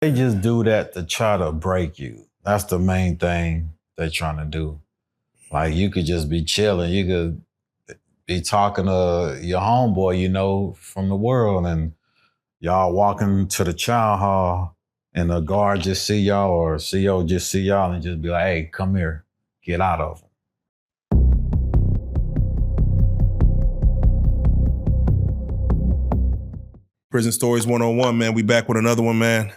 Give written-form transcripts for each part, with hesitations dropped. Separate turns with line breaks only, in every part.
They just do that to try to break you. That's the main thing they're trying to do. Like you could just be chilling. You could be talking to your homeboy, from the world, and y'all walking to the chow hall, and the guard just see y'all or CO just see y'all and just be like, "Hey, come here, get out of them."
Prison Stories 101, man. We back with another one, man.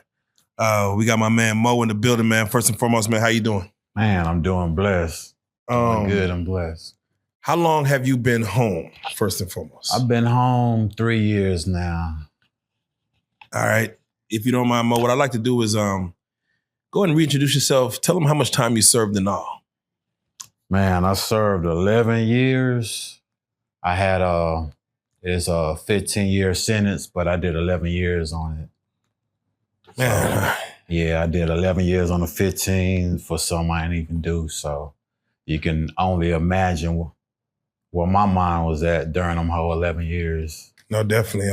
We got my man Mo in the building, man. First and foremost, man, how you doing?
Man, I'm doing blessed. Doing good, I'm blessed.
How long have you been home, first and foremost?
I've been home 3 years now.
All right. If you don't mind, Mo, what I'd like to do is go ahead and reintroduce yourself. Tell them how much time you served in all.
Man, I served 11 years. I had it's a 15-year sentence, but I did 11 years on it.
Man.
So, yeah, I did 11 years on the 15 for something I didn't even do. So you can only imagine where my mind was at during them whole 11 years.
No, definitely.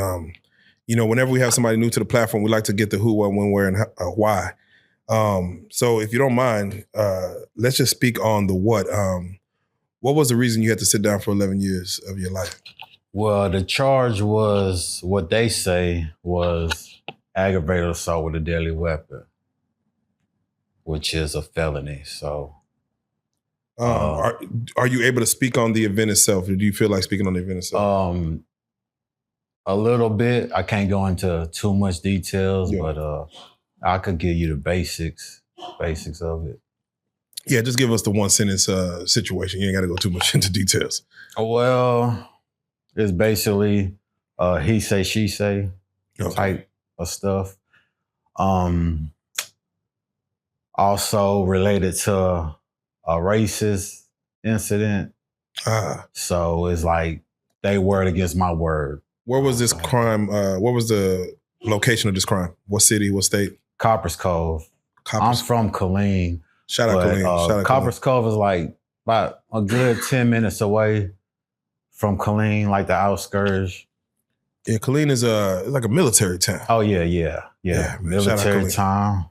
Whenever we have somebody new to the platform, we like to get the who, what, when, where, and why. So if you don't mind, let's just speak on the what. What was the reason you had to sit down for 11 years of your life?
Well, the charge was, what they say was aggravated assault with a deadly weapon, which is a felony. So,
are you able to speak on the event itself? Or do you feel like speaking on the event itself?
A little bit. I can't go into too much details, but I could give you the basics of it.
Yeah, just give us the one sentence situation. You ain't got to go too much into details.
Well, it's basically he say, she say type of stuff. Also related to a racist incident. So it's like they word against my word.
Where was this crime? What was the location of this crime? What city? What state?
Coppers Cove. I'm from Killeen.
Shout out Killeen.
Coppers Cove is like about a good 10 minutes away from Killeen, like the outskirts.
Yeah, Killeen is like a military town.
Oh, yeah. Military town.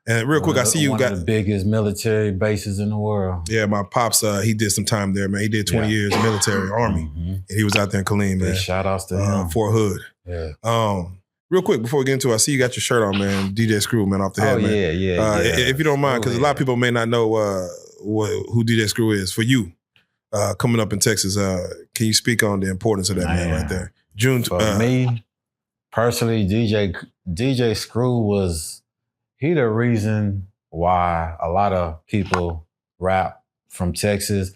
And real quick, I see you got
the biggest military bases in the world.
Yeah, my pops, he did some time there, man. He did 20 years military, Army. Mm-hmm. And he was out there in Killeen, man.
Shout outs to him.
Fort Hood.
Yeah.
Real quick, before we get into it, I see you got your shirt on, man. DJ Screw, man, off the head, man.
Yeah.
If you don't mind, because a lot of people may not know who DJ Screw is. For you, coming up in Texas, can you speak on the importance of that, man, right there?
For me, personally, DJ Screw was... He the reason why a lot of people rap from Texas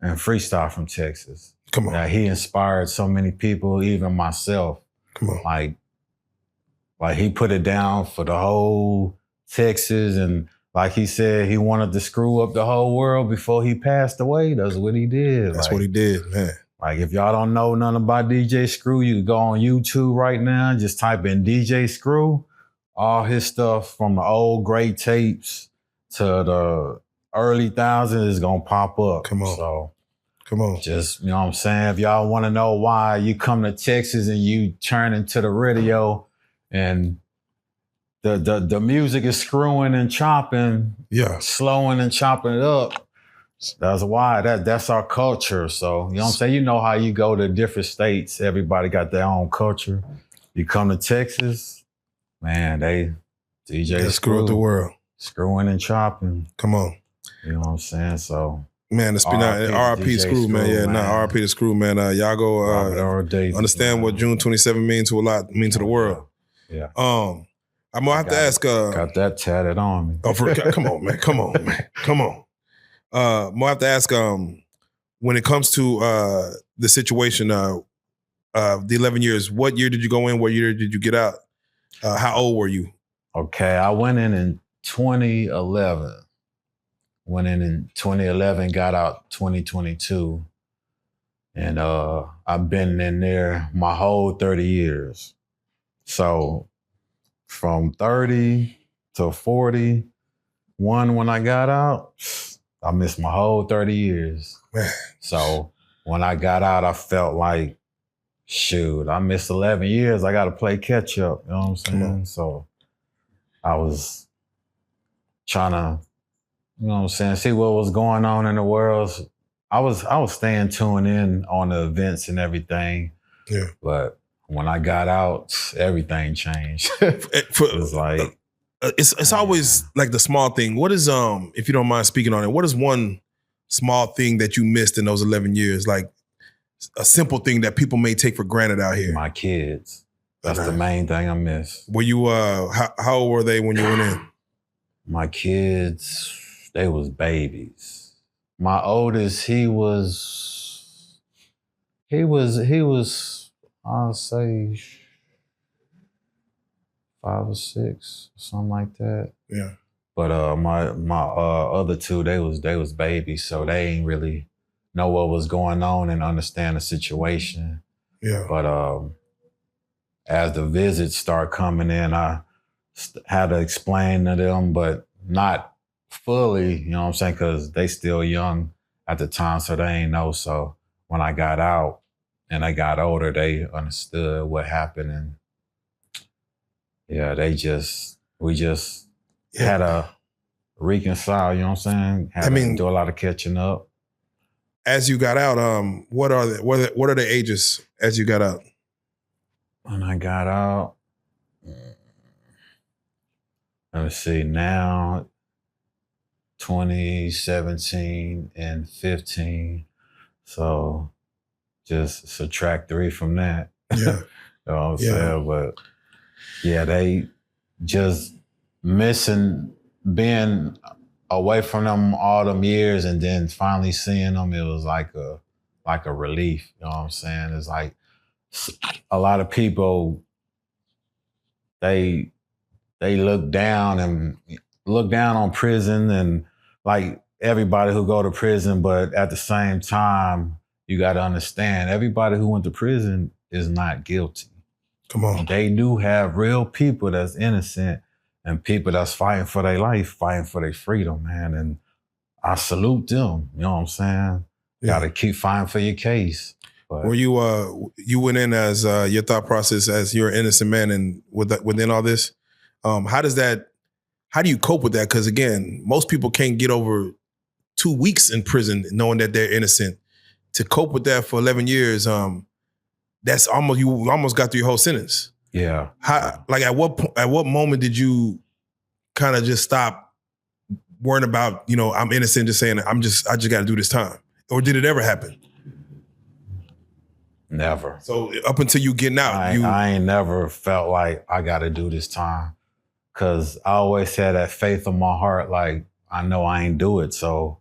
and freestyle from Texas.
Come on.
He inspired so many people, even myself.
Come on.
Like he put it down for the whole Texas, and like he said, he wanted to screw up the whole world before he passed away. That's what he did.
That's what he did, man.
Like if y'all don't know nothing about DJ Screw, you can go on YouTube right now, just type in DJ Screw. All his stuff from the old great tapes to the early thousands is gonna pop up.
Come on.
So
come on.
Just, you know what I'm saying? If y'all wanna know why you come to Texas and you turn into the radio and the music is screwing and chopping, slowing and chopping it up. That's why. That's our culture. So, you know what I'm saying? You know how you go to different states, everybody got their own culture. You come to Texas, man, they
screw up the world.
Screwing and chopping.
Come on.
You know what I'm saying? So
man, RIP Screw, man. Yeah, RIP to Screw, man. Y'all go understand what June 27 means to the world.
Yeah.
I'm gonna have to ask
got that tatted on me.
Come on, man. Come on, man. Come on. I'm gonna have to ask when it comes to the situation the 11 years, what year did you go in? What year did you get out? How old were you?
Okay, I went in 2011. Went in 2011, got out 2022. And I've been in there my whole 30 years. So from 30 to 41 when I got out, I missed my whole 30 years.
Man.
So when I got out, I felt like, shoot, I missed 11 years. I got to play catch up. You know what I'm saying? So I was trying to, you know what I'm saying, see what was going on in the world. I was staying tuned in on the events and everything.
Yeah.
But when I got out, everything changed. It was like
it's always like the small thing. What is if you don't mind speaking on it, what is one small thing that you missed in those 11 years? Like a simple thing that people may take for granted out here.
My kids. That's the main thing I miss.
Were you how old were they when you went in?
My kids, they was babies. My oldest, he was I'll say 5 or 6, something like that.
Yeah.
But my other two, they was babies, so they ain't really know what was going on and understand the situation.
Yeah.
But as the visits start coming in, I had to explain to them, but not fully, you know what I'm saying, because they still young at the time, so they ain't know. So when I got out and they got older, they understood what happened. And yeah, we just had to reconcile, you know what I'm saying? Had to do a lot of catching up.
As you got out, what are the ages as you got out?
When I got out, let me see, now 2017 and 15. So just subtract 3 from that.
Yeah.
You know what I'm saying? But yeah, they just missing being away from them all them years and then finally seeing them, it was like a relief. You know what I'm saying? It's like a lot of people, they look down on prison and like everybody who go to prison, but at the same time, you got to understand everybody who went to prison is not guilty.
Come on.
They do have real people that's innocent and people that's fighting for their life, fighting for their freedom, man. And I salute them. You know what I'm saying? Yeah. Got to keep fighting for your case. But
were you went in as your thought process as you're an innocent man and within all this? How do you cope with that? Because again, most people can't get over 2 weeks in prison knowing that they're innocent. To cope with that for 11 years, that's you almost got through your whole sentence.
Yeah.
At what moment did you kind of just stop worrying about, I'm innocent, just saying I just got to do this time? Or did it ever happen?
Never.
So up until you getting out,
I ain't never felt like I got to do this time. Cause I always had that faith in my heart, like I know I ain't do it, so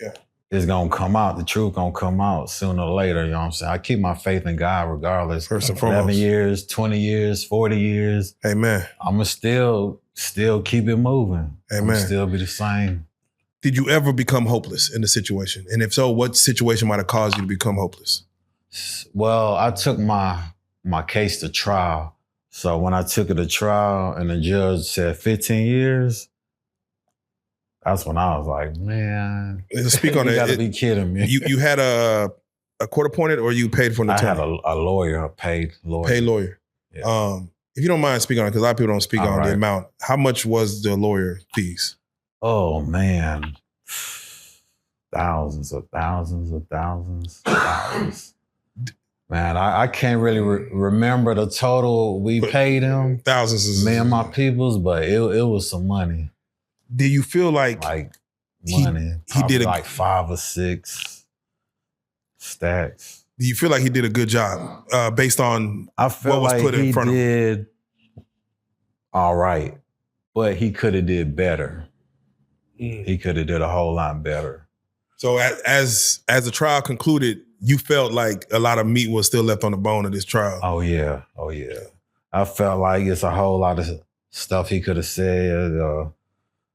yeah,
it's gonna come out. The truth gonna come out sooner or later. You know what I'm saying? I keep my faith in God regardless.
First and foremost.
11 years, 20 years, 40 years.
Amen.
I'ma still keep it moving.
Amen.
I'ma still be the same.
Did you ever become hopeless in the situation? And if so, what situation might have caused you to become hopeless?
Well, I took my case to trial. So when I took it to trial and the judge said 15 years, that's when I was like, man,
speak on
you
it.
gotta be kidding me.
You had a court appointed or you paid for an attorney?
I had a lawyer, a paid lawyer.
Paid lawyer. Yeah. If you don't mind speaking on it, because a lot of people don't speak on the amount. How much was the lawyer fees?
Oh man, thousands of dollars. Man, I can't really remember the total we paid him.
Thousands.
Me and my peoples, but it was some money.
Do you feel like
money?
He did
like 5 or 6 stacks.
Do you feel like he did a good job based on what was put in front of him?
He did all right, but he could have did better. He could have did a whole lot better.
So as the trial concluded, you felt like a lot of meat was still left on the bone of this trial.
Oh yeah. I felt like it's a whole lot of stuff he could have said,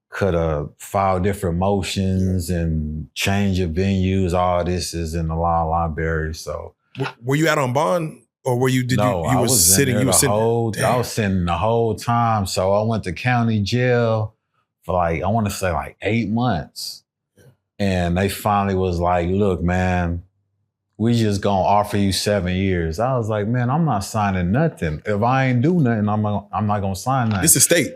could have filed different motions and changed your venues. All this is in the law library. So
were you out on bond or were you?
I was sitting the whole time. So I went to county jail for I want to say 8 months. And they finally was like, look, man, we just gonna offer you 7 years. I was like, man, I'm not signing nothing. If I ain't do nothing, I'm not gonna sign nothing.
This is state.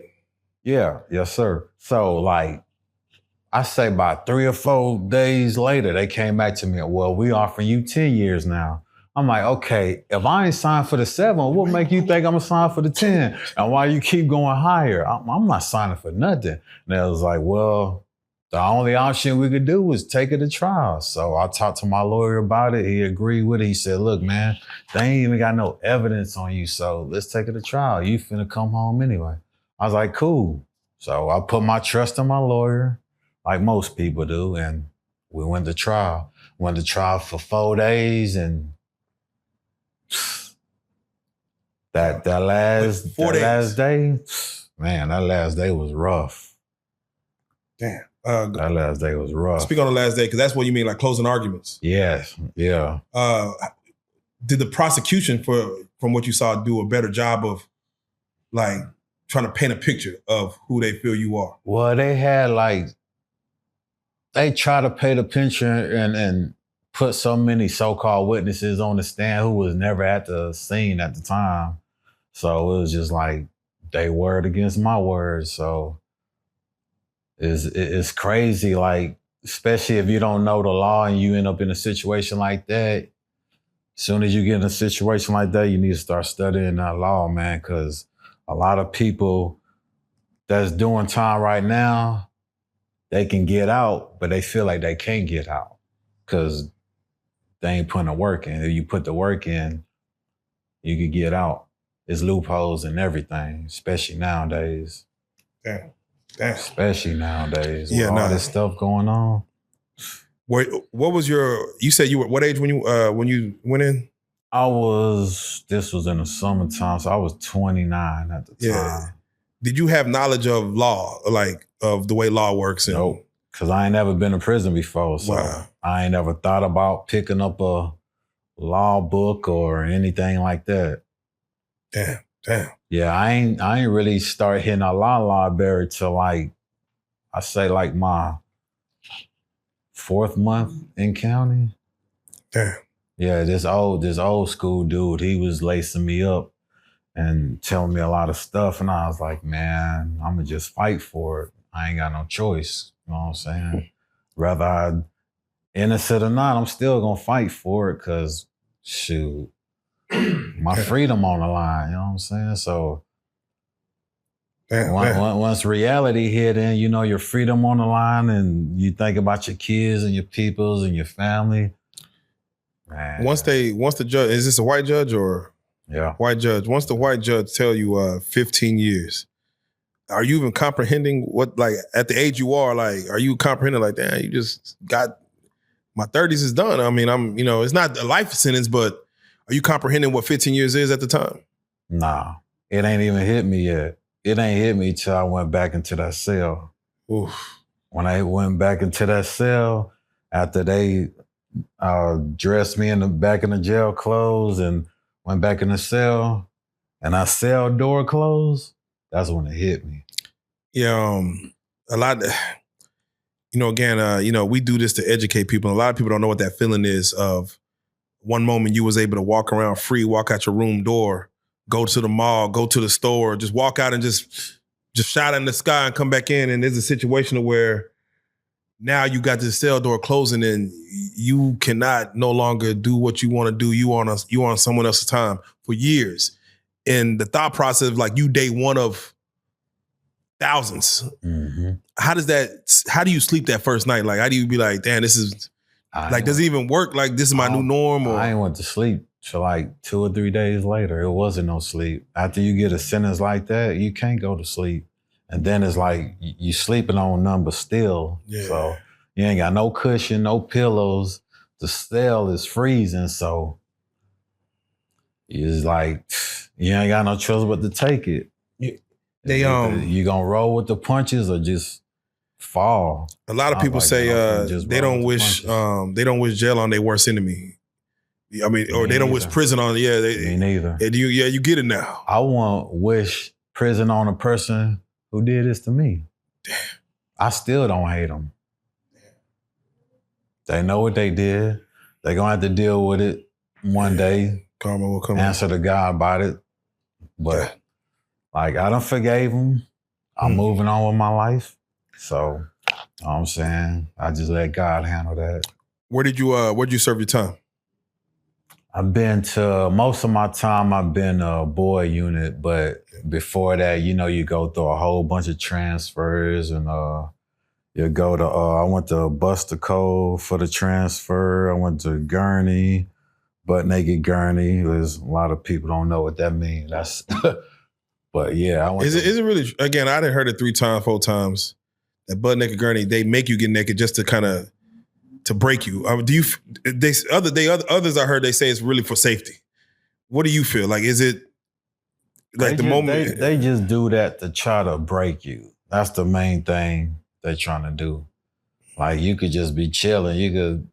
Yeah, yes, sir. So like, I say about 3 or 4 days later, they came back to me. Well, we offering you 10 years now. I'm like, okay, if I ain't signed for the 7, what make you think I'm gonna sign for the 10? And why you keep going higher? I'm not signing for nothing. And I was like, well, the only option we could do was take it to trial. So I talked to my lawyer about it. He agreed with it. He said, look, man, they ain't even got no evidence on you. So let's take it to trial. You finna come home anyway. I was like, cool. So I put my trust in my lawyer, like most people do, and we went to trial. Went to trial for 4 days, and that last day, man, that last day was rough.
Damn.
That last day was rough.
Speak on the last day, because that's what you mean, like closing arguments.
Yes, yeah.
Did the prosecution, from what you saw, do a better job of like trying to paint a picture of who they feel you are?
Well, they try to paint a picture and put so many so-called witnesses on the stand who was never at the scene at the time. So it was just like they word against my word. So it's crazy, like, especially if you don't know the law and you end up in a situation like that. As soon as you get in a situation like that, you need to start studying that law, man, because a lot of people that's doing time right now, they can get out, but they feel like they can't get out because they ain't putting the work in. If you put the work in, you could get out. There's loopholes and everything, especially nowadays.
Damn.
Especially nowadays. With all this stuff going on.
What was you said you were what age when you went in?
This was in the summertime, so I was 29 at the time.
Did you have knowledge of law, like of the way law works?
Nope, because I ain't never been to prison before, so I ain't never thought about picking up a law book or anything like that.
Damn.
Yeah, I ain't really start hitting a law library till like, I say like my 4th month in county.
Damn.
Yeah, this old school dude, he was lacing me up and telling me a lot of stuff. And I was like, man, I'm gonna just fight for it. I ain't got no choice. You know what I'm saying? Whether I innocent or not, I'm still gonna fight for it because shoot, my freedom on the line, you know what I'm saying? So once reality hit in, you know, your freedom on the line and you think about your kids and your peoples and your family. Man.
Once the judge, is this a white judge or?
Yeah.
White judge. Once the white judge tell you 15 years, are you even comprehending what, like, at the age you are, like, are you comprehending like, damn, you just got, my 30s is done. I mean, it's not a life sentence, but are you comprehending what 15 years is at the time?
Nah, it ain't even hit me yet. It ain't hit me till I went back into that cell.
Oof.
When I went back into that cell, after they dressed me back in the jail clothes and went back in the cell, and our cell door closed, that's when it hit me.
Yeah, a lot, again, we do this to educate people. A lot of people don't know what that feeling is of one moment you was able to walk around free, walk out your room door, go to the mall, go to the store, just walk out and just shout in the sky and come back in. And there's a situation where now you got this cell door closing and you cannot no longer do what you want to do. You on someone else's time for years. And the thought process of like you day one of thousands. Mm-hmm. How do you sleep that first night? Like, how do you be like, damn, this is like, does it even work? Like, this is my new norm? Or?
I ain't went to sleep till like 2 or 3 days later. It wasn't no sleep. After you get a sentence like that, you can't go to sleep. And then it's like you sleeping on nothing but still. Yeah. So you ain't got no cushion, no pillows. The cell is freezing. So it's like, you ain't got no choice but to take it. You gonna roll with the punches or just fall?
A lot of people say they don't wish jail on their worst enemy. I mean, or they don't wish prison on. Yeah,
me neither.
You get it now.
I won't wish prison on a person who did this to me.
Damn.
I still don't hate them. They know what they did. They're gonna have to deal with it one day.
Karma will come.
Answer to God about it. But like, I done forgave them. I'm moving on with my life. So, you know what I'm saying? I just let God handle that.
Where'd you serve your time?
I've been to, most of my time I've been a boy unit, but before that, you go through a whole bunch of transfers and you go to, I went to Buster Cove for the transfer. I went to Gurney, butt naked Gurney. There's a lot of people don't know what that means. That's, but yeah.
Is it really, again, I done heard it 3 times, 4 times, that butt naked Gurney, they make you get naked just to kind of, to break you. Others I heard they say it's really for safety. What do you feel? Like, is it like moment?
They just do that to try to break you. That's the main thing they're trying to do. Like, you could just be chilling. You could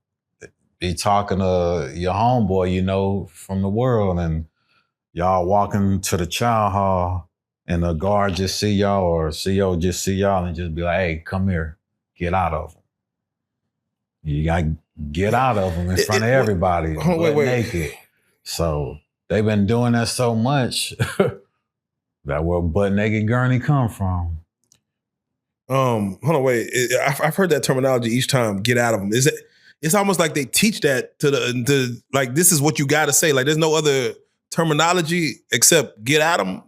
be talking to your homeboy, from the world, and y'all walking to the child hall and the guard just see y'all or CO just see y'all and just be like, hey, come here, get out of them. You got to get out of them in front of everybody, naked. So they've been doing that so much that where butt naked Gurney come from.
Hold on, wait. I've heard that terminology each time. Get out of them. Is it? It's almost like they teach that to like this is what you got to say. Like there's no other terminology except get out of them.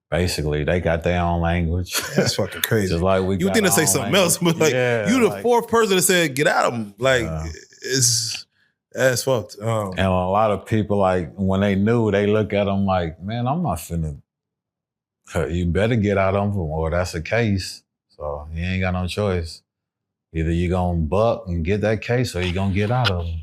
Basically, they got their own language.
That's fucking crazy.
Just like we.
You think to say something else, but like you the fourth person that said get out of them. Like that's fucked.
And a lot of people, like when they knew, they look at them like, man, I'm not finna. You better get out of them, or that's the case. So you ain't got no choice. Either you gonna buck and get that case, or you gonna get out of them.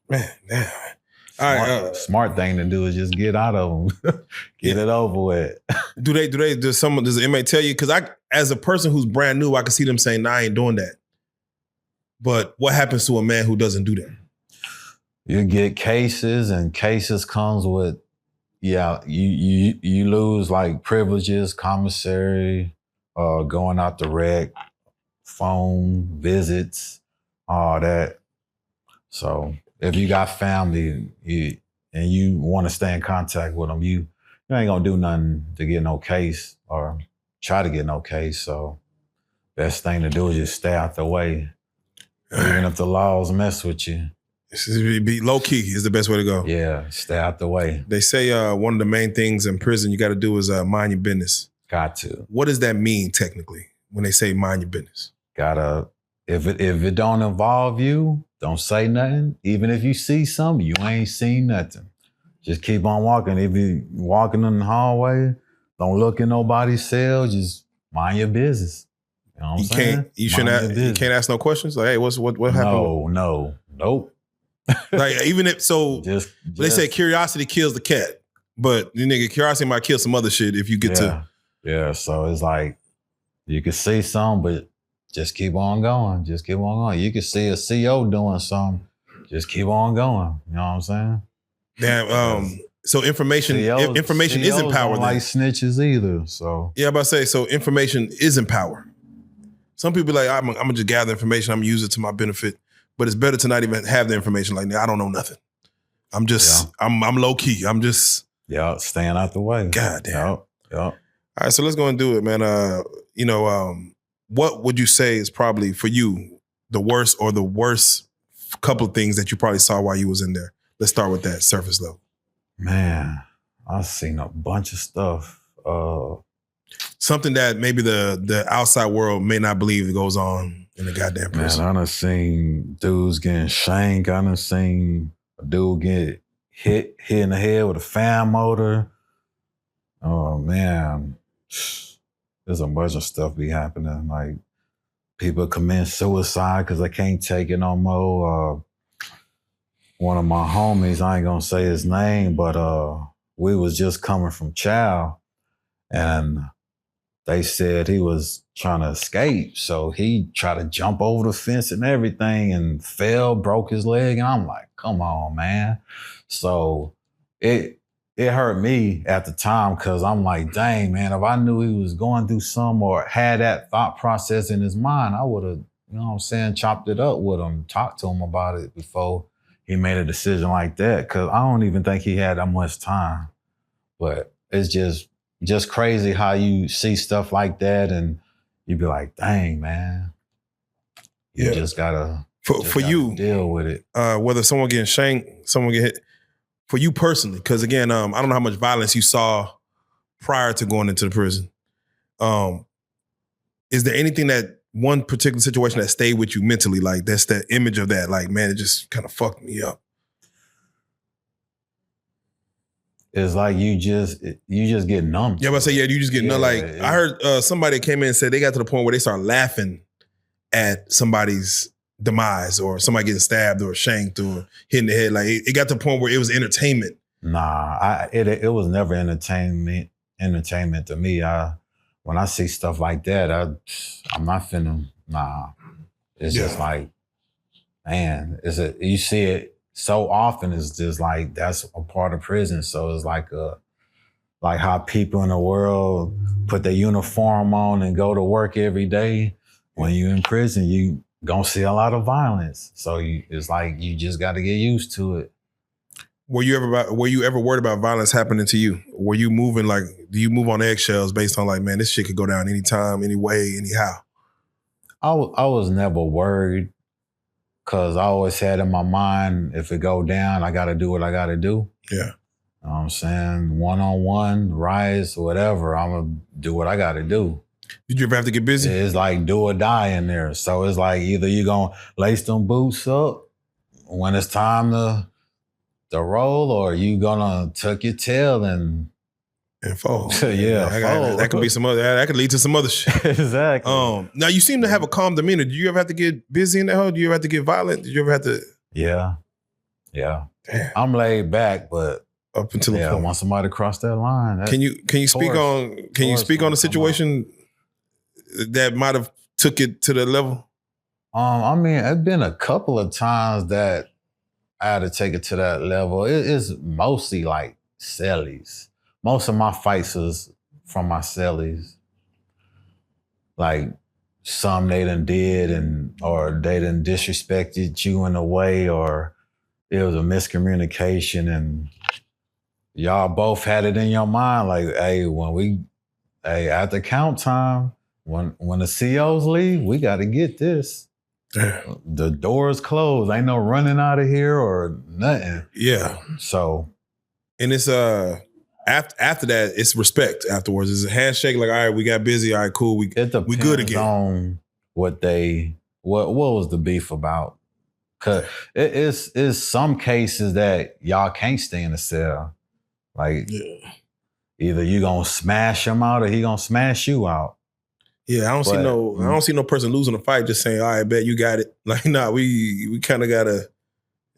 Man, damn.
Smart thing to do is just get out of them. Get it over with.
Does the inmate tell you? Because as a person who's brand new, I can see them saying, nah, I ain't doing that. But what happens to a man who doesn't do that?
You get cases, and cases comes with, you lose like privileges, commissary, going out the rec, phone visits, all that. So if you got family and you want to stay in contact with them, you ain't gonna do nothing to get no case or try to get no case. So best thing to do is just stay out the way. Even if the laws mess with you.
Be low key is the best way to go.
Yeah, stay out the way.
They say one of the main things in prison you got to do is mind your business.
Got to.
What does that mean technically when they say mind your business?
Gotta. If it don't involve you, don't say nothing. Even if you see something, you ain't seen nothing. Just keep on walking. If you walking in the hallway, don't look in nobody's cell. Just mind your business. You know what I'm saying?
You can't ask no questions. Like, hey, what happened?
Nope.
Like even if they say curiosity kills the cat, but the nigga curiosity might kill some other shit if you get to.
Yeah. So it's like you can see something, but just keep on going. Just keep on going. You can see a CO doing something. Just keep on going. You know what I'm saying?
Damn. So information isn't power.
Don't like snitches either. So
yeah, I'm about to say. So information isn't power. Some people are like I'm gonna just gather information. I'm gonna use it to my benefit. But it's better to not even have the information. Like I don't know nothing. I'm just I'm low key. I'm just
staying out the way.
God damn.
Yeah.
All right, so let's go and do it, man. What would you say is probably for you the worst couple of things that you probably saw while you was in there? Let's start with that surface level.
Man, I've seen a bunch of stuff.
Something that maybe the outside world may not believe goes on in the goddamn prison.
Man, I done seen dudes getting shanked. I done seen a dude get hit in the head with a fan motor. Oh man, there's a bunch of stuff be happening. Like people commit suicide because they can't take it no more. One of my homies, I ain't gonna say his name, but we was just coming from chow, and they said he was trying to escape. So he tried to jump over the fence and everything and fell, broke his leg. And I'm like, come on, man. So it hurt me at the time because I'm like, dang, man, if I knew he was going through some or had that thought process in his mind, I would have, you know what I'm saying, chopped it up with him, talked to him about it before he made a decision like that. Because I don't even think he had that much time. But it's just, just crazy how you see stuff like that and you be like, dang, man. You just gotta deal with it.
Whether someone getting shanked, someone get hit, for you personally, because again, I don't know how much violence you saw prior to going into the prison. Is there anything that one particular situation that stayed with you mentally? Like that's that image of that, like, man, it just kind of fucked me up.
It's like you just get numb.
Yeah, but I say, you just get numb. Like I heard somebody came in and said they got to the point where they start laughing at somebody's demise or somebody getting stabbed or shanked or hit in the head. Like it got to the point where it was entertainment.
Nah, it was never entertainment to me. When I see stuff like that, I'm not finna. Nah, it's just like, man, you see it so often. It's just like that's a part of prison. So it's like how people in the world put their uniform on and go to work every day. When you're in prison, you gonna see a lot of violence. So it's like you just got to get used to it.
Were you ever worried about violence happening to you? Were you moving like, do you move on eggshells based on like, man, this shit could go down anytime, any way, anyhow?
I was never worried because I always had in my mind, if it go down, I got to do what I got to do.
Yeah.
You know what I'm saying? One-on-one, riots, whatever, I'm going to do what I got to do.
Did you ever have to get busy?
It's like do or die in there. So it's like either you going to lace them boots up when it's time to roll, or you gonna tuck your tail and
fold.
Yeah,
that could be some other. That could lead to some other shit.
Exactly.
Now you seem to have a calm demeanor. Do you ever have to get busy in that hole? Do you ever have to get violent? Did you ever have to?
Yeah. Damn. I'm laid back, but
up until the point.
Once somebody cross that line,
can you speak on the situation that might have took it to the level?
I mean, it's been a couple of times that I had to take it to that level. It's mostly like cellies. Most of my fights is from my cellies. Like some they done did or they done disrespected you in a way, or it was a miscommunication and y'all both had it in your mind like, hey, after count time, when the COs leave, we got to get this.
Damn.
The door's closed. Ain't no running out of here or nothing.
Yeah.
So, and
it's after that, it's respect. Afterwards, it's a handshake. Like, all right, we got busy. All right, cool. We good again.
On what was the beef about? Cause it's some cases that y'all can't stay in the cell. Like, either you gonna smash him out or he gonna smash you out.
Yeah, I don't see no person losing a fight just saying, all right, bet you got it. Like, nah, we kind of gotta,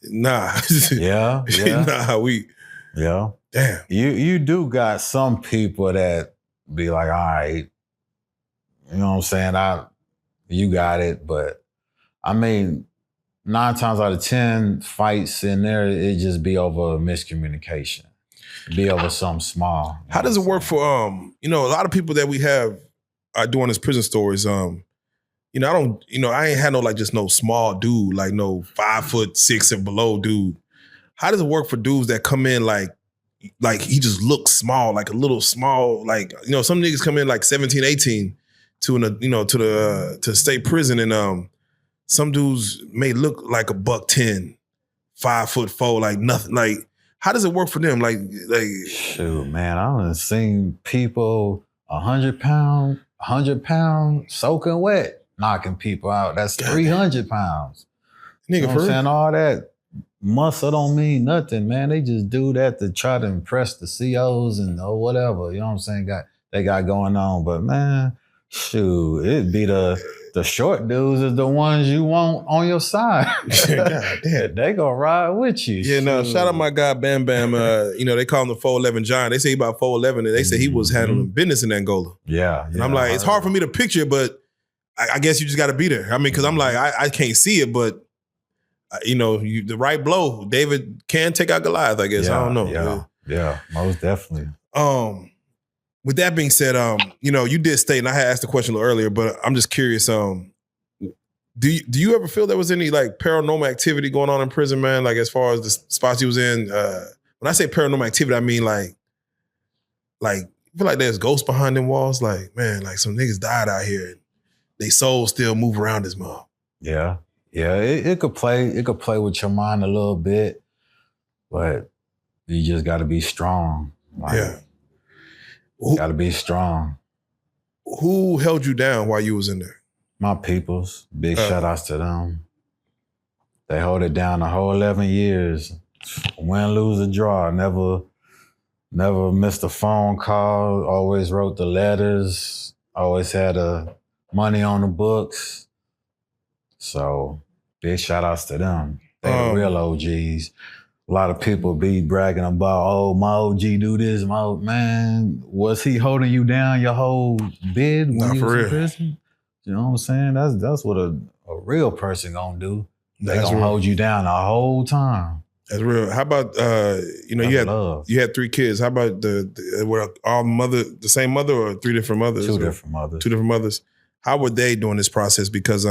nah.
Yeah.
Yeah. Damn.
You do got some people that be like, all right, you know what I'm saying? You got it. But I mean, 9 times out of 10 fights in there, it just be over miscommunication. Be over something small.
How does it work for, a lot of people that we have doing this prison stories, I ain't had no small dude, like no 5'6" and below dude. How does it work for dudes that come in like he just looks small, like a little small, like, some niggas come in like 17, 18 to state prison, and some dudes may look like a $110, 5'4", like nothing. Like, how does it work for them? Like
shoot, man, I done seen people 100 pounds soaking wet, knocking people out. That's 300 pounds.
Nigga,
you know what I'm saying? All that muscle don't mean nothing, man. They just do that to try to impress the COs and or whatever. You know what I'm saying? They got going on. But man, shoot, it'd be the short dudes is the ones you want on your side.
God damn.
They gonna ride with you.
Yeah, no, shout out my guy Bam Bam. They call him the 4'11 Giant. They say he about 4'11, and they say he was handling business in Angola.
Yeah.
And I'm like, it's hard for me to picture, but I guess you just got to be there. I mean, because I'm like, I can't see it, but the right blow, David can take out Goliath, I guess. I don't know.
Yeah, most definitely.
With that being said, you did state, and I had asked the question a little earlier, but I'm just curious. Do you ever feel there was any like paranormal activity going on in prison, man? Like as far as the spots you was in, when I say paranormal activity, I mean like feel like there's ghosts behind them walls. Like, man, like some niggas died out here and they souls still move around this mom.
Yeah. Yeah. It could play with your mind a little bit, but you just gotta be strong. Like,
yeah.
You gotta be strong.
Who held you down while you was in there?
My peoples. Big shout outs to them. They hold it down the whole 11 years. Win, lose, or draw. Never missed a phone call. Always wrote the letters. Always had money on the books. So big shout outs to them. They the real OGs. A lot of people be bragging about, oh, my OG do this. Man, was he holding you down your whole bid when you was in prison? You know what I'm saying? That's what a real person gonna do. They gonna hold you down the whole time.
That's real. How about you had 3 kids? How about were all the same mother or 3 different mothers?
2 different mothers.
2 different mothers. How were they during this process? Because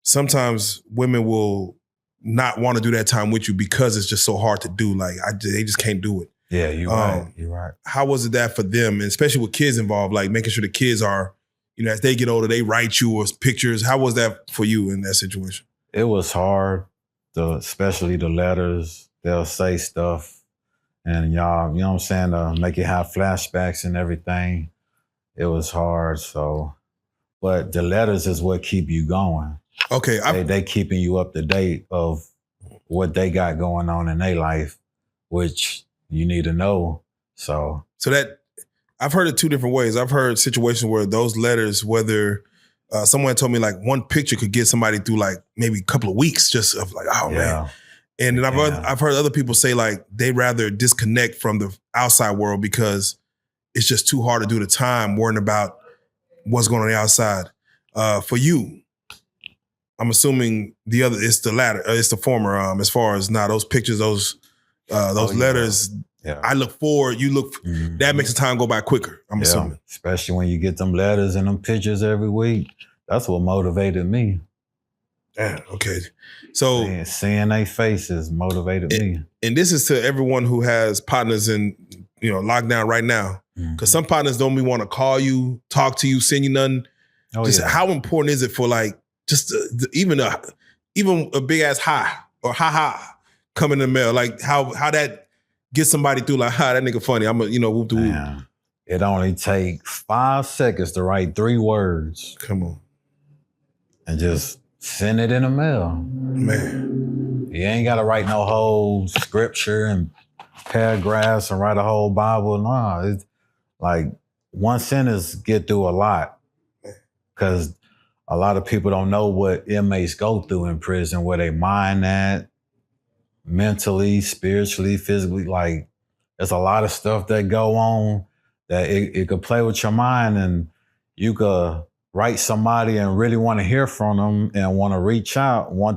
sometimes women will not want to do that time with you because it's just so hard to do. Like they just can't do it.
Yeah, you're right. You're right.
How was it that for them, and especially with kids involved, like making sure the kids are, as they get older, they write you or pictures. How was that for you in that situation?
It was hard. Especially the letters, they'll say stuff and y'all, you know what I'm saying, make you have flashbacks and everything. It was hard, but the letters is what keep you going.
Okay.
They keeping you up to date of what they got going on in their life, which you need to know. So
that, I've heard it 2 different ways. I've heard situations where those letters, whether someone told me like one picture could get somebody through like maybe a couple of weeks just of like, oh man. And then I've heard other people say like they rather disconnect from the outside world because it's just too hard to do the time worrying about what's going on the outside. For you, I'm assuming it's the latter, it's the former. As far as those pictures, those letters. Yeah. I look forward. You look. Mm-hmm. That makes the time go by quicker. I'm assuming,
especially when you get them letters and them pictures every week. That's what motivated me.
Yeah. Okay. So
seeing their faces motivated me.
And this is to everyone who has partners in lockdown right now, because some partners don't even want to call you, talk to you, send you nothing. How important is it for like just even a big ass hi or ha come in the mail? Like how that get somebody through like, that nigga funny. I'm whoop the whoop.
It only takes 5 seconds to write 3 words.
Come on.
And just send it in the mail.
Man.
You ain't got to write no whole scripture and paragraphs and write a whole Bible. Nah, it's like one sentence get through a lot. Because a lot of people don't know what inmates go through in prison, where they mind at, mentally, spiritually, physically. Like, there's a lot of stuff that go on that it could play with your mind, and you could write somebody and really want to hear from them and want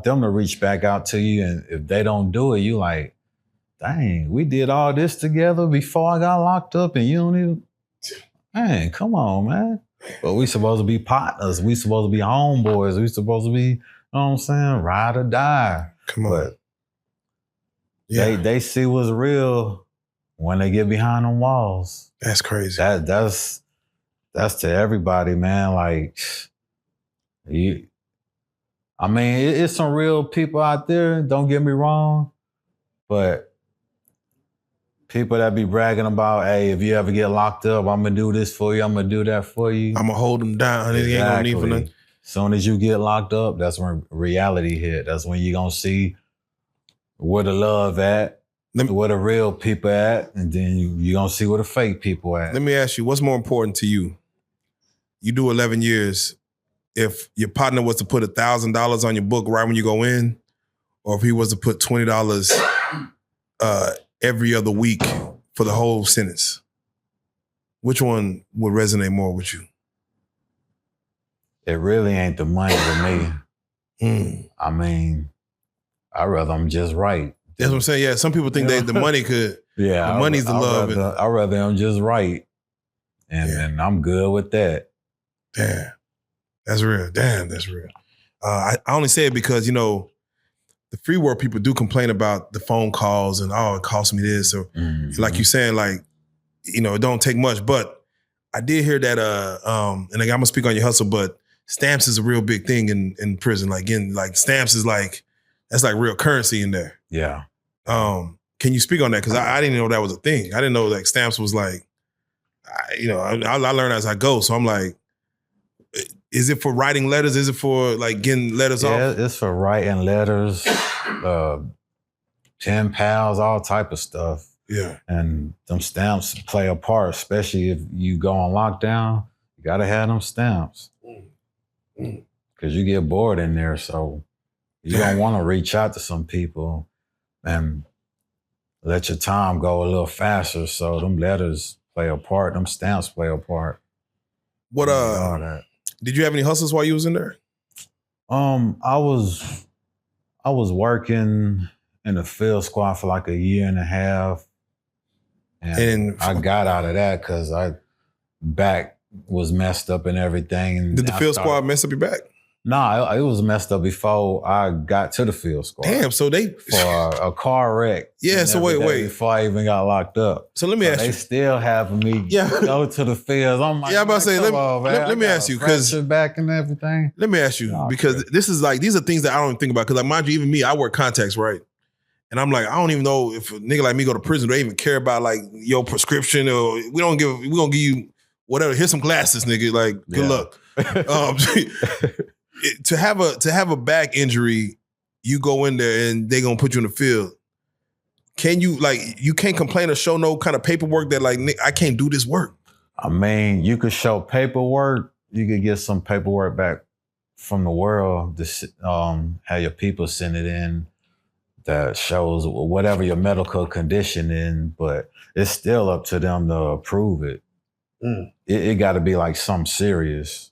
them to reach back out to you. And if they don't do it, you like, dang, we did all this together before I got locked up and you don't even, dang, come on, man. But we supposed to be partners. We supposed to be homeboys. We supposed to be, you know what I'm saying, ride or die.
Come on.
But they see what's real when they get behind them walls.
That's crazy.
That's to everybody, man. Like, it's some real people out there, don't get me wrong, but people that be bragging about, hey, if you ever get locked up, I'm gonna do this for you, I'm gonna do that for you.
I'm gonna hold them down.
Exactly.
It ain't gonna need for nothing.
As soon as you get locked up, that's when reality hit. That's when you gonna see where the love at, where the real people at, and then you gonna see where the fake people at.
Let me ask you, what's more important to you? You do 11 years. If your partner was to put $1,000 on your book right when you go in, or if he was to put $20 every other week for the whole sentence, which one would resonate more with you?
It really ain't the money with me. I mean, I'd rather I'm just right.
That's what I'm saying. Yeah, some people think that the money could.
Yeah,
the money's the love.
I'd rather I'm just right, and I'm good with that.
Damn, that's real. Damn, that's real. I only say it because the free world people do complain about the phone calls and it cost me this, or like you saying, like it don't take much. But I did hear that, and I'm gonna speak on your hustle, but stamps is a real big thing in prison. Like stamps is that's like real currency in there.
Yeah.
Can you speak on that? Because I didn't know that was a thing. I didn't know like stamps was like, I learn as I go. So I'm like, is it for writing letters? Is it for like getting letters off?
Yeah, it's for writing letters, pen pals, all type of stuff.
Yeah.
And them stamps play a part, especially if you go on lockdown. You gotta have them stamps. Because you get bored in there, so you don't want to reach out to some people and let your time go a little faster. So them letters play a part, them stamps play a part.
What did you have any hustles while you was in there?
I was working in the field squad for like a year and a half. And I got out of that because I back was messed up and everything.
Did the field squad mess up your back?
Nah, it was messed up before I got to the field squad.
Damn, so they
for a car wreck.
Yeah, so wait.
Before I even got locked up.
So let me ask you.
They still having me go to the fields. I'm like,
I'm about to say, let me ask you, because
back and everything.
Let me ask you, because this is like, these are things that I don't even think about. Because like, mind you, even me, I wear contacts, right? And I'm like, I don't even know if a nigga like me go to prison, they even care about like your prescription, or we gonna give you whatever. Here's some glasses, nigga. Like, good luck. To have a back injury, you go in there and they gonna put you in the field. Can you you can't complain or show no kind of paperwork that like, I can't do this work?
I mean, you could show paperwork. You could get some paperwork back from the world to have your people send it in. That shows whatever your medical condition in, but it's still up to them to approve it. It got to be like something serious.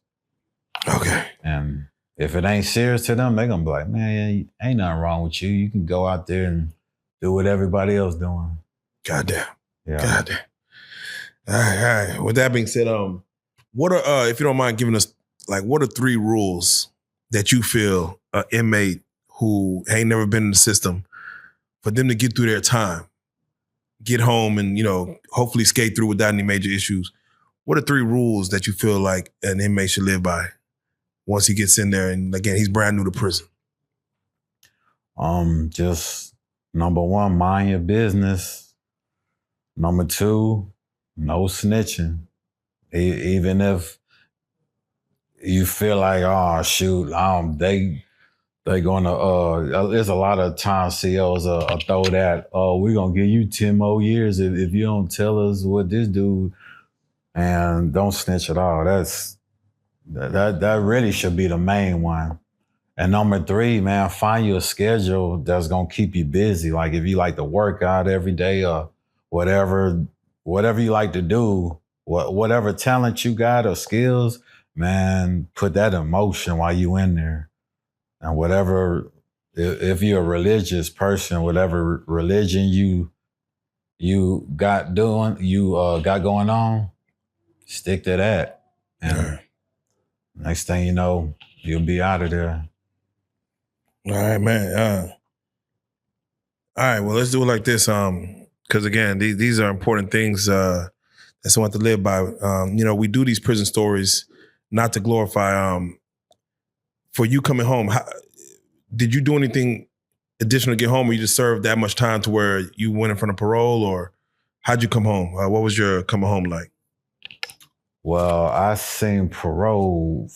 Okay.
And if it ain't serious to them, they gonna be like, man, ain't nothing wrong with you. You can go out there and do what everybody else doing.
Goddamn.
Yeah.
Goddamn. All right. With that being said, what are, if you don't mind giving us, like, what are 3 rules that you feel an inmate who ain't never been in the system, for them to get through their time, get home and, hopefully skate through without any major issues? What are 3 rules that you feel like an inmate should live by once he gets in there? And again, he's brand new to prison.
Just number 1, mind your business. Number 2, no snitching. Even if you feel like, oh shoot, they're gonna, there's a lot of times COs throw that, we're gonna give you 10 more years if you don't tell us what this dude, and don't snitch at all. That really should be the main one. And number 3, man, find you a schedule that's gonna keep you busy. Like if you like to work out every day or whatever you like to do, whatever talent you got or skills, man, put that in motion while you in there. And whatever, if you're a religious person, whatever religion you got going on, stick to that. And next thing you know, you'll be out of there.
All right, man. All right, well, let's do it like this. Because again, these are important things that someone have to live by. We do these prison stories not to glorify. For you coming home, did you do anything additional to get home, or you just served that much time to where you went in front of parole, or how'd you come home? What was your coming home like?
Well, I seen parole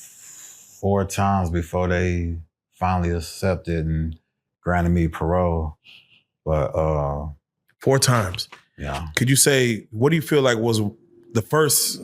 4 times before they finally accepted and granted me parole. But
4 times.
Yeah.
Could you say, what do you feel like was the first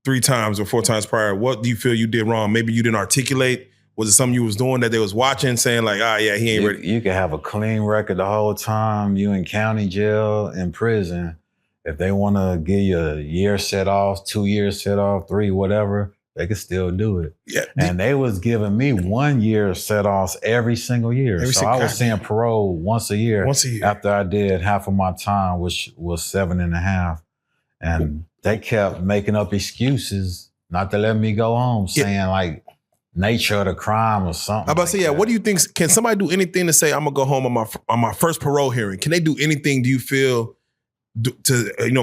3 times or 4 times prior? What do you feel you did wrong? Maybe you didn't articulate. Was it something you was doing that they was watching, saying like, yeah, he ain't ready?
You can have a clean record the whole time. You in county jail, in prison. If they want to give you a year set off, 2 years set off, 3, whatever, they can still do it.
Yeah.
And they was giving me 1 year set offs every single year. So I was seeing parole once a year. After I did half of my time, which was 7.5. And they kept making up excuses not to let me go home, saying like, nature of the crime or something.
I'm about to say, what do you think? Can somebody do anything to say, I'm gonna go home on my first parole hearing? Can they do anything, do you feel,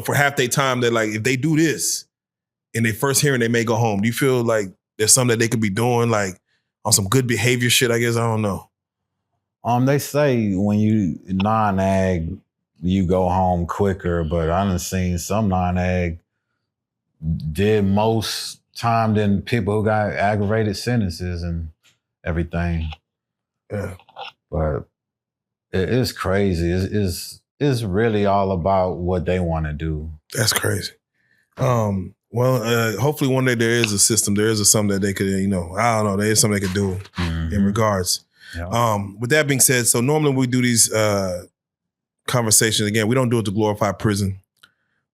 for half their time, that like if they do this in their first hearing, they may go home. Do you feel like there's something that they could be doing like on some good behavior shit? I guess I don't know.
They say when you non-ag, you go home quicker, but I done seen some non-ag did most time than people who got aggravated sentences and everything.
Yeah.
But it is crazy. It's really all about what they want to do.
That's crazy. Well, hopefully one day there is a system. There is something that they could, I don't know. There is something they could do in regards. Yeah. With that being said, so normally we do these conversations. Again, we don't do it to glorify prison.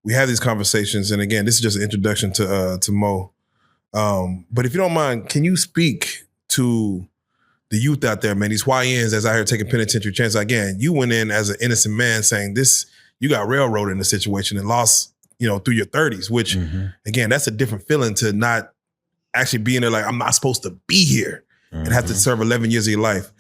We have these conversations, and again, this is just an introduction to Mo. But if you don't mind, can you speak to the youth out there, man? These YNs that's out here taking penitentiary chances. Again, you went in as an innocent man, saying this. You got railroaded in the situation and lost, through your 30s. Which, again, that's a different feeling to not actually be in there. Like, I'm not supposed to be here and have to serve 11 years of your life.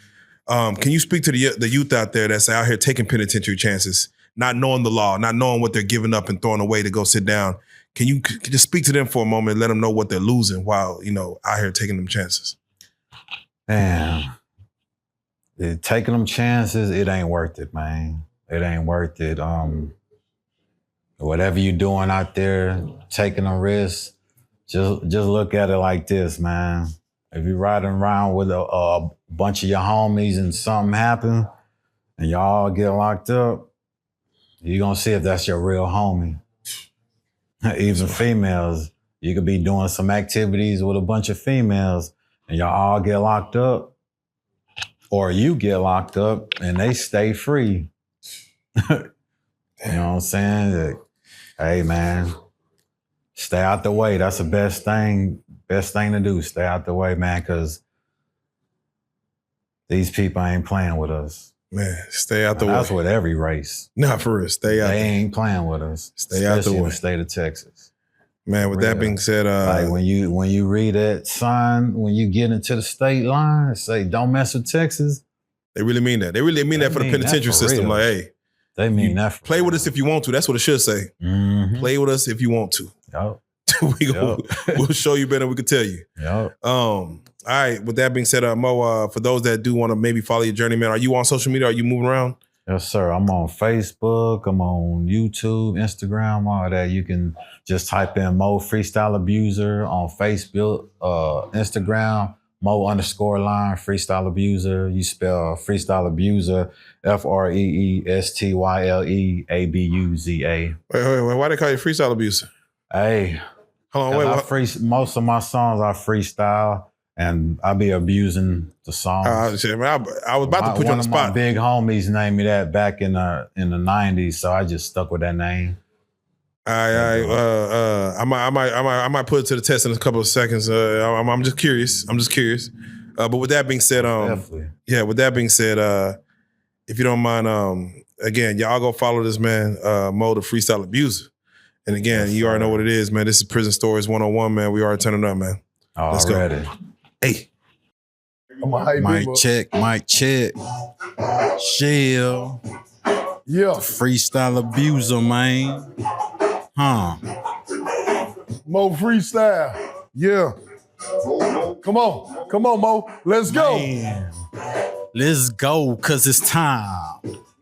Can you speak to the youth out there that's out here taking penitentiary chances, not knowing the law, not knowing what they're giving up and throwing away to go sit down? Can you just speak to them for a moment and let them know what they're losing while, out here taking them chances?
Man, taking them chances, it ain't worth it, man. It ain't worth it. Whatever you're doing out there, taking a risk, just look at it like this, man. If you're riding around with a bunch of your homies and something happen and y'all get locked up, you're going to see if that's your real homie. Even females, you could be doing some activities with a bunch of females and y'all all get locked up, or you get locked up and they stay free. You know what I'm saying? Hey, man, stay out the way. That's the best thing to do. Stay out the way, man, because these people ain't playing with us.
Man, stay out the way.
That's with every race.
Not for real. Stay out.
They ain't playing with us.
Stay out the way.
In the state of Texas.
Man, with that being said,
like when you read that sign, when you get into the state line, say don't mess with Texas.
They really mean that. They really mean that for the penitentiary system. Like, hey,
they mean that.
Play with us if you want to. That's what it should say. Play with us if you want to.
Yep.
We'll show you better than we could tell you.
Yep.
All right. With that being said, Mo, for those that do want to maybe follow your journey, man, are you on social media? Are you moving around?
Yes, sir. I'm on Facebook. I'm on YouTube, Instagram, all that. You can just type in Mo Freestyle Abuser on Facebook, Instagram, Mo_line Freestyle Abuser. You spell Freestyle Abuser, FREESTYLEABUZA.
Wait. Why they call you Freestyle Abuser?
Hey.
Hold on,
most of my songs I freestyle, and I be abusing the songs.
Shit, man, I was about to put you on the spot.
One of my big homies named me that back in the 90s, so I just stuck with that name.
I might put it to the test in a couple of seconds. I'm just curious. But with that being said,
definitely.
Yeah. With that being said, if you don't mind, again, y'all go follow this man, Mo the Freestyle Abuser. And again, you already know what it is, man. This is Prison Stories 101, man. We already turning up, man. Let's go. Hey.
Mic check. Chill.
Yeah.
Freestyle Abuser, man.
Mo Freestyle. Yeah. Come on, Mo. Let's go.
Man. Let's go, cause it's time.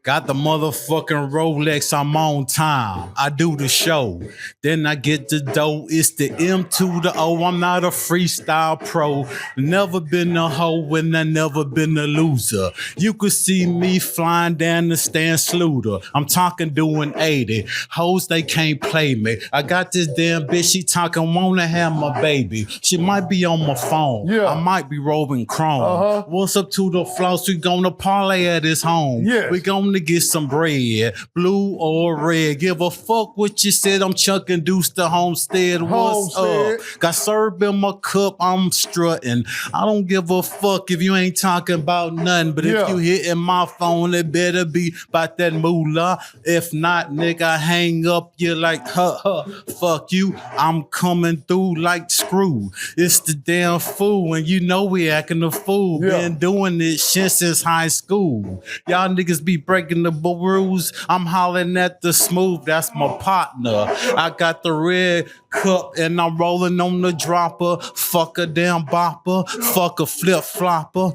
Got the motherfucking Rolex, I'm on time. I do the show, then I get the dough. It's the M to the O, I'm not a freestyle pro. Never been a hoe and I never been a loser. You could see me flying down the Stan Sluter. I'm talking doing 80. Hoes, they can't play me. I got this damn bitch, she talking, wanna have my baby. She might be on my phone.
Yeah.
I might be rolling chrome. What's up to the floss? We gonna parlay at his home.
Yes.
We gonna get some bread, blue or red. Give a fuck what you said. I'm chucking deuce to Homestead. What's up? Got syrup in my cup. I'm strutting. I don't give a fuck if you ain't talking about nothing. But if you hitting my phone, it better be about that moolah. If not, nigga, I hang up. You're like, fuck you. I'm coming through like screw. It's the damn fool, and you know we acting a fool. Been doing this shit since high school. Y'all niggas be breaking
breaking the rules. I'm hollering at the smooth, that's my partner. I got the red cup and I'm rolling on the dropper. Fuck a damn bopper, fuck a flip flopper,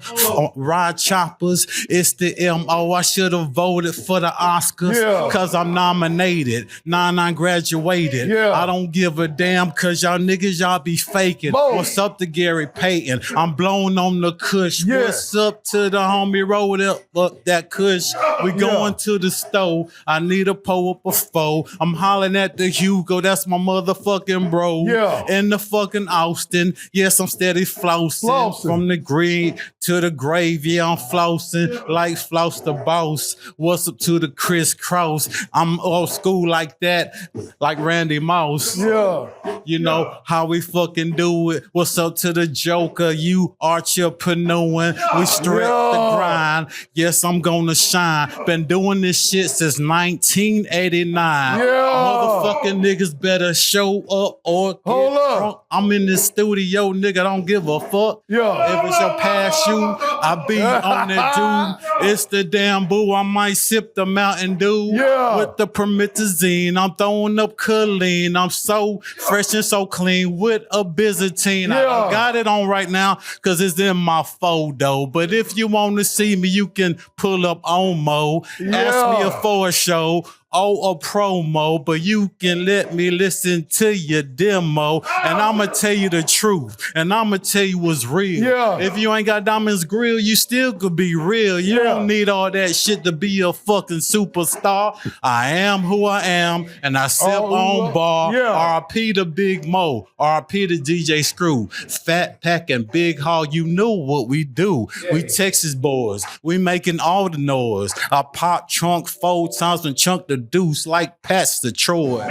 ride choppers. It's the MO. I should have voted for the Oscars, cause I'm nominated. I graduated. I don't give a damn cause y'all niggas, y'all be faking. What's up to Gary Payton? I'm blown on the kush. What's up to the homie rolled up that kush? We going to the store. I need a pull up a foe. I'm hollering at the Hugo. That's my motherfucking bro. In the fucking Austin. Yes, I'm steady flossing. From the green to the grave. Yeah, I'm flossing like Floss the Boss. What's up to the crisscross? I'm old school like that, like Randy Moss. You know how we fucking do it. What's up to the Joker? You entrepreneuring. We strip the grind. Yes, I'm gonna shine. Been doing this shit since 1989. Motherfucking niggas better show up or get drunk. I'm in the studio, nigga. Don't give a fuck. If it's your past shoe, I be on that dude. It's the damn boo. I might sip the Mountain Dew with the promethazine. I'm throwing up Colleen. I'm so fresh and so clean with a Byzantine. I don't got it on right now because it's in my photo. But if you want to see me, you can pull up on Mo. Ask me for a show. A promo, but you can let me listen to your demo, and I'ma tell you the truth, and I'ma tell you what's real. If you ain't got Diamonds Grill, you still could be real. You don't need all that shit to be a fucking superstar. I am who I am, and I sip on bar. R.I.P. to Big Mo, R.I.P. to DJ Screw, Fat Pack and Big Hall. You know what we do. We Texas boys. We making all the noise. I pop trunk 4 times and chunk the deuce like Pastor Troy.
Mo,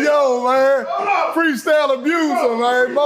yo, man. Freestyle abuser, man. Mo.